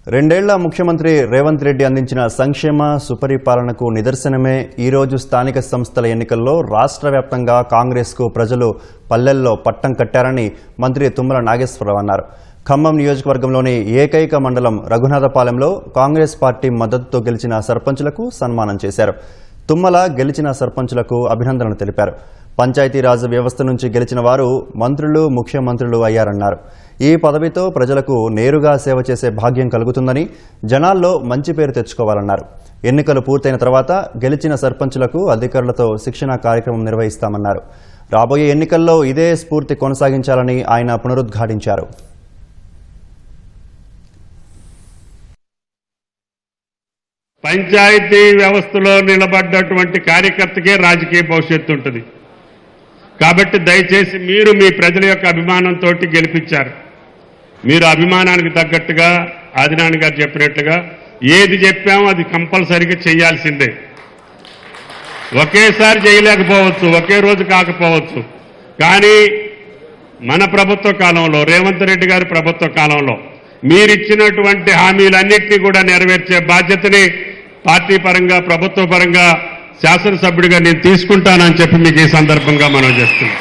రెండేళ్ల ముఖ్యమంత్రి రేవంత్ రెడ్డి అందించిన సంక్షేమ సుపరిపాలనకు నిదర్శనమే ఈరోజు స్థానిక సంస్థల ఎన్నికల్లో రాష్ట్ర వ్యాప్తంగా కాంగ్రెస్కు ప్రజలు పల్లెల్లో పట్టం కట్టారని మంత్రి తుమ్మల నాగేశ్వరరావు అన్నారు. ఖమ్మం నియోజకవర్గంలోని ఏకైక మండలం రఘునాథపాలెంలో కాంగ్రెస్ పార్టీ మద్దతుతో గెలిచిన సర్పంచులకు సన్మానం చేశారు. తుమ్మల గెలిచిన సర్పంచులకు అభినందనలు తెలిపారు. పంచాయతీరాజ్ వ్యవస్థ నుంచి గెలిచిన వారు మంత్రులు, ముఖ్యమంత్రులు అయ్యారన్నారు. ఈ పదవితో ప్రజలకు నేరుగా సేవ చేసే భాగ్యం కలుగుతుందని, జనాల్లో మంచి పేరు తెచ్చుకోవాలన్నారు. ఎన్నికలు పూర్తయిన తర్వాత గెలిచిన సర్పంచులకు అధికారులతో శిక్షణ కార్యక్రమం నిర్వహిస్తామన్నారు. రాబోయే ఎన్నికల్లో ఇదే స్ఫూర్తి కొనసాగించాలని ఆయన పునరుద్ఘాటించారు. పంచాయతీ వ్యవస్థలో నిలబడ్డటువంటి కార్యకర్తకే రాజకీయ భవిష్యత్తు ఉంటుంది. కాబట్టి దయచేసి మీరు మీ ప్రజల యొక్క అభిమానంతో గెలిపించారు. మీరు అభిమానానికి తగ్గట్టుగా ఆదినారాయణ గారు చెప్పినట్లుగా ఏది చెప్పామో అది కంపల్సరీగా చేయాల్సిందే. ఒకేసారి చేయలేకపోవచ్చు, ఒకే రోజు కాకపోవచ్చు. కానీ మన ప్రభుత్వ కాలంలో, రేవంత్ రెడ్డి గారి ప్రభుత్వ కాలంలో మీరిచ్చినటువంటి హామీలన్నింటినీ కూడా నెరవేర్చే బాధ్యతని పార్టీ పరంగా, ప్రభుత్వ పరంగా శాసనసభ్యుడిగా నేను తీసుకుంటానని చెప్పి మీకు ఈ సందర్భంగా మనం చేస్తున్నాం.